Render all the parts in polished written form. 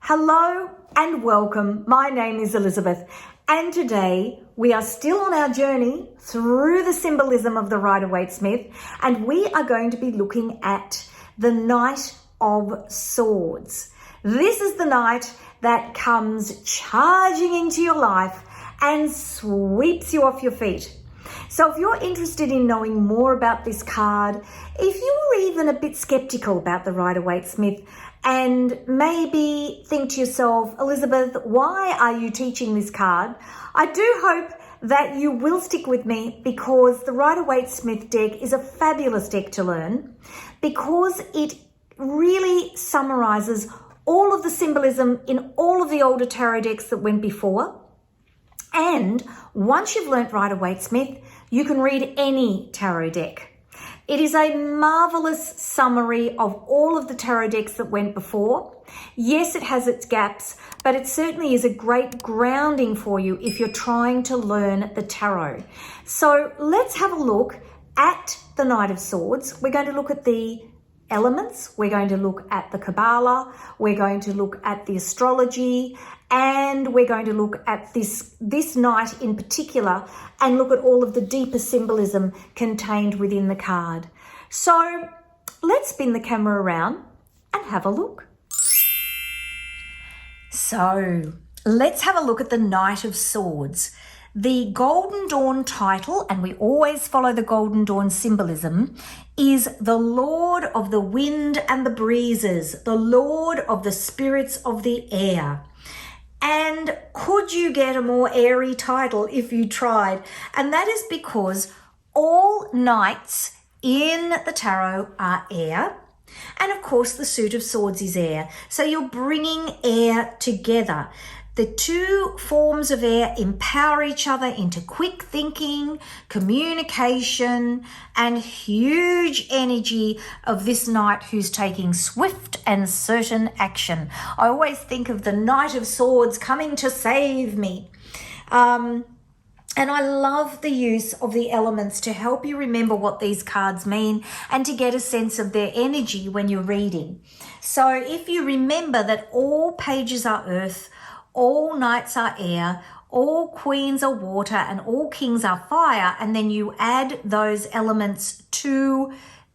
Hello and welcome. My name is Elizabeth, and today we are still on our journey through the symbolism of the Rider-Waite-Smith, and we are going to be looking at the Knight of Swords. This is the knight that comes charging into your life and sweeps you off your feet. So if you're interested in knowing more about this card, if you were even a bit skeptical about the Rider-Waite-Smith and maybe think to yourself, Elizabeth, why are you teaching this card? I do hope that you will stick with me, because the Rider-Waite-Smith deck is a fabulous deck to learn, because it really summarizes all of the symbolism in all of the older tarot decks that went before. And once you've learnt Rider-Waite-Smith, you can read any tarot deck. It is a marvelous summary of all of the tarot decks that went before. Yes, it has its gaps, but it certainly is a great grounding for you if you're trying to learn the tarot. So let's have a look at the Knight of Swords. We're going to look at the elements, we're going to look at the Kabbalah, we're going to look at the astrology, and we're going to look at this knight in particular and look at all of the deeper symbolism contained within the card. So let's spin the camera around and have a look. So let's have a look at the Knight of Swords. The Golden Dawn title, and we always follow the Golden Dawn symbolism, is the Lord of the Wind and the Breezes, the Lord of the Spirits of the Air. And could you get a more airy title if you tried? And that is because all knights in the tarot are air. And of course, the suit of swords is air. So you're bringing air together. The two forms of air empower each other into quick thinking, communication, and huge energy of this knight who's taking swift and certain action. I always think of the Knight of Swords coming to save me. And I love the use of the elements to help you remember what these cards mean and to get a sense of their energy when you're reading. So if you remember that all pages are earth, all knights are air, all queens are water, and all kings are fire, and then you add those elements to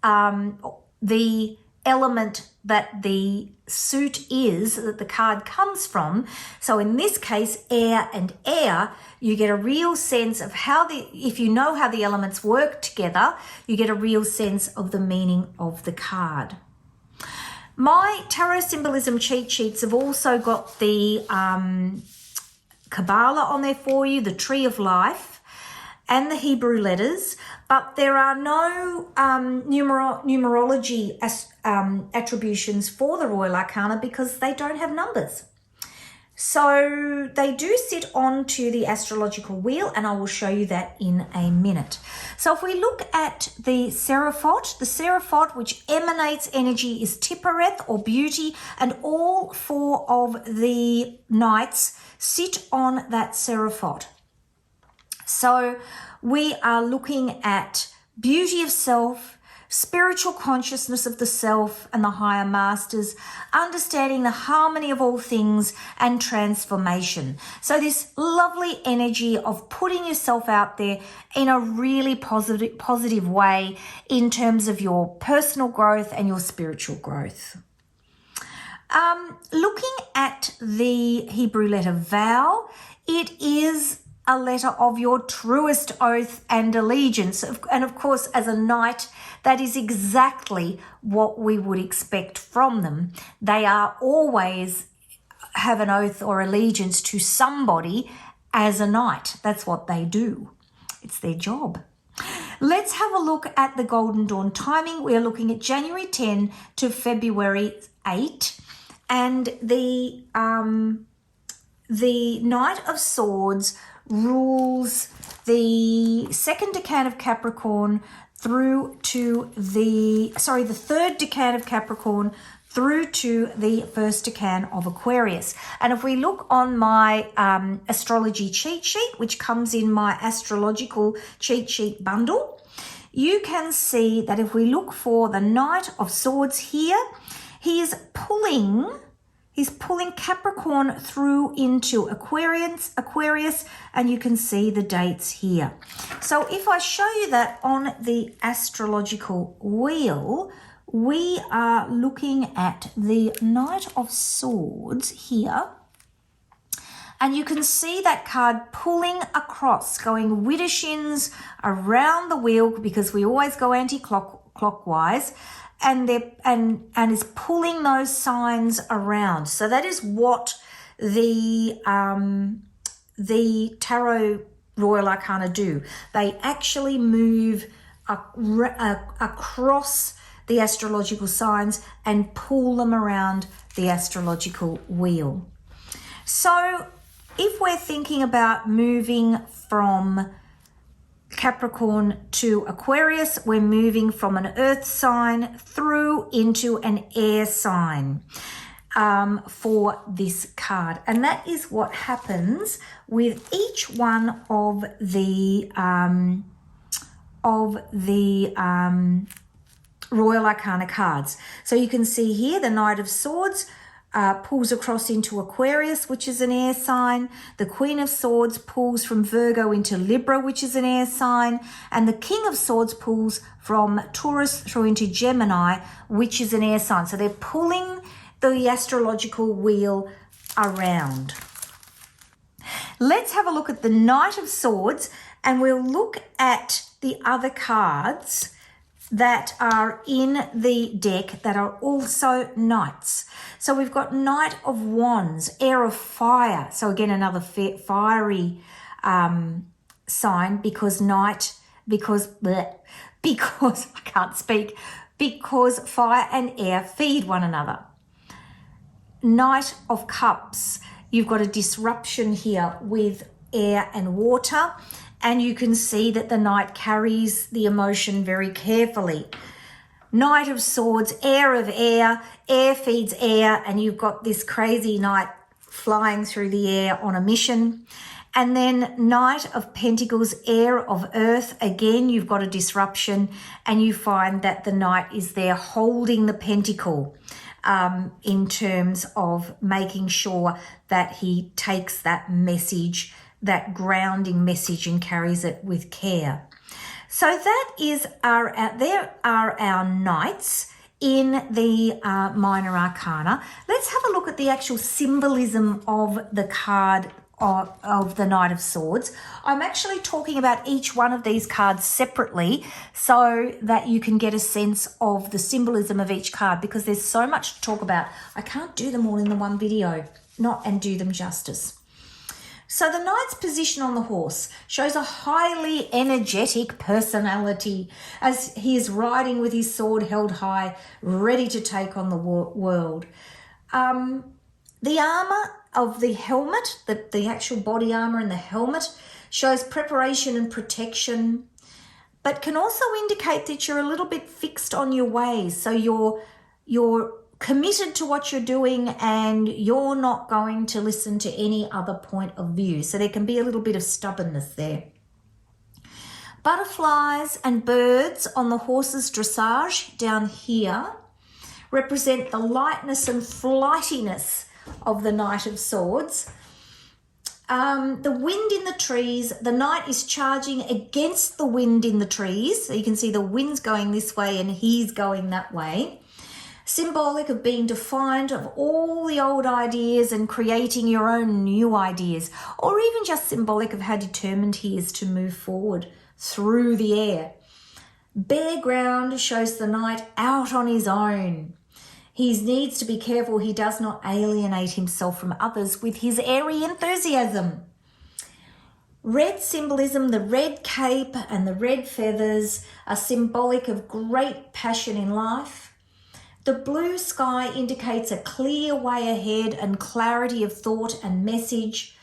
the element that the suit is, that the card comes from. So in this case, air and air, you get a real sense of if you know how the elements work together, you get a real sense of the meaning of the card. My tarot symbolism cheat sheets have also got the Kabbalah on there for you, the Tree of Life, and the Hebrew letters, but there are no numerology attributions for the Royal Arcana because they don't have numbers. So they do sit onto the astrological wheel, and I will show you that in a minute. So if we look at the Seraphot, which emanates energy, is Tippereth or beauty, and all four of the knights sit on that Seraphot. So we are looking at beauty of self, spiritual consciousness of the self and the higher masters, understanding the harmony of all things, and transformation. So this lovely energy of putting yourself out there in a really positive way in terms of your personal growth and your spiritual growth. Looking at the Hebrew letter vow, it is a letter of your truest oath and allegiance. And of course, as a knight, that is exactly what we would expect from them. They are always have an oath or allegiance to somebody as a knight. That's what they do. It's their job. Let's have a look at the Golden Dawn timing. We are looking at January 10 to February 8. And the Knight of Swords rules the second decan of Capricorn through to the third decan of Capricorn through to the first decan of Aquarius. And if we look on my astrology cheat sheet, which comes in my astrological cheat sheet bundle, you can see that if we look for the Knight of Swords here, he is pulling He's pulling Capricorn through into Aquarius, and you can see the dates here. So if I show you that on the astrological wheel, we are looking at the Knight of Swords here. And you can see that card pulling across, going widdershins around the wheel, because we always go anti-clockwise, and is pulling those signs around. So that is what the Tarot Royal Arcana do. They actually move across the astrological signs and pull them around the astrological wheel. So if we're thinking about moving from Capricorn to Aquarius, we're moving from an earth sign through into an air sign for this card. And that is what happens with each one of the Royal Arcana cards. So you can see here the Knight of Swords pulls across into Aquarius, which is an air sign. The Queen of Swords pulls from Virgo into Libra, which is an air sign. And the King of Swords pulls from Taurus through into Gemini, which is an air sign. So they're pulling the astrological wheel around. Let's have a look at the Knight of Swords, and we'll look at the other cards that are in the deck that are also knights. So we've got Knight of Wands, Heir of Fire. So again, another fiery sign, because I can't speak, because fire and air feed one another. Knight of Cups, you've got a disruption here with air and water. And you can see that the Knight carries the emotion very carefully. Knight of Swords, Heir of Air, air feeds air, and you've got this crazy Knight flying through the air on a mission. And then Knight of Pentacles, Heir of Earth, again, you've got a disruption, and you find that the Knight is there holding the pentacle in terms of making sure that he takes that message, that grounding message, and carries it with care. So that is there are our knights in the minor arcana. Let's have a look at the actual symbolism of the card of the Knight of Swords. I'm actually talking about each one of these cards separately so that you can get a sense of the symbolism of each card, because there's so much to talk about. I can't do them all in the one video, and do them justice. So the Knight's position on the horse shows a highly energetic personality as he is riding with his sword held high, ready to take on the world. The armor of the helmet, the actual body armor and the helmet, shows preparation and protection, but can also indicate that you're a little bit fixed on your ways. So you're committed to what you're doing, and you're not going to listen to any other point of view. So there can be a little bit of stubbornness there. Butterflies and birds on the horse's dressage down here represent the lightness and flightiness of the Knight of Swords. The wind in the trees, the Knight is charging against the wind in the trees. So you can see the wind's going this way and he's going that way. Symbolic of being defiant of all the old ideas and creating your own new ideas, or even just symbolic of how determined he is to move forward through the air. Bare ground shows the Knight out on his own. He needs to be careful he does not alienate himself from others with his airy enthusiasm. Red symbolism, the red cape and the red feathers are symbolic of great passion in life. The blue sky indicates a clear way ahead and clarity of thought and message.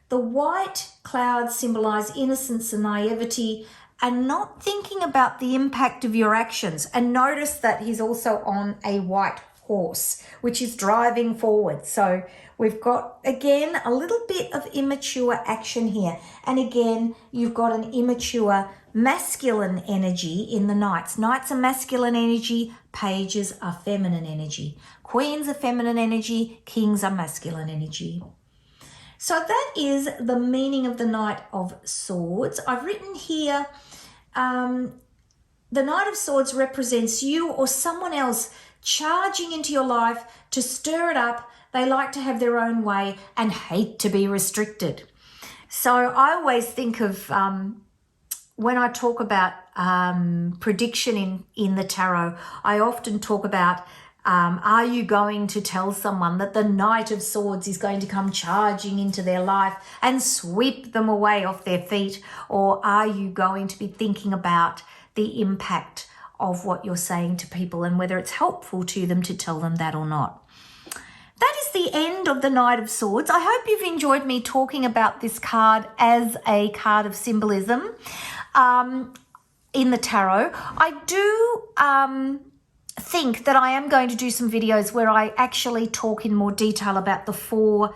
The white clouds symbolize innocence and naivety and not thinking about the impact of your actions. And notice that he's also on a white horse, which is driving forward. So we've got, again, a little bit of immature action here. And again, you've got an immature masculine energy in the knights. Knights are masculine energy, pages are feminine energy. Queens are feminine energy, kings are masculine energy. So that is the meaning of the Knight of Swords. I've written here, the Knight of Swords represents you or someone else charging into your life to stir it up. They like to have their own way and hate to be restricted. So I always think of, when I talk about prediction in the tarot, I often talk about, are you going to tell someone that the Knight of Swords is going to come charging into their life and sweep them away off their feet? Or are you going to be thinking about the impact of what you're saying to people and whether it's helpful to them to tell them that or not? That is the end of the Knight of Swords. I hope you've enjoyed me talking about this card as a card of symbolism in the tarot. I do think that I am going to do some videos where I actually talk in more detail about the 4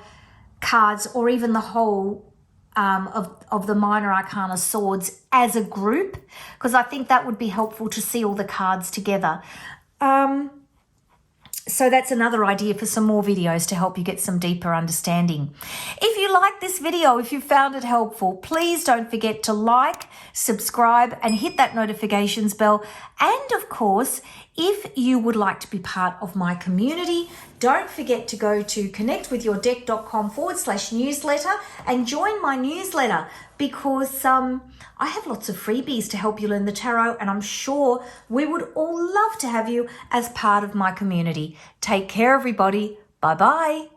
cards or even the whole of the minor arcana swords as a group, because I think that would be helpful to see all the cards together. So that's another idea for some more videos to help you get some deeper understanding. If you like this video, if you found it helpful, please don't forget to like, subscribe, and hit that notifications bell. And of course, if you would like to be part of my community, don't forget to go to connectwithyourdeck.com/newsletter and join my newsletter, because I have lots of freebies to help you learn the tarot, and I'm sure we would all love to have you as part of my community. Take care, everybody. Bye-bye.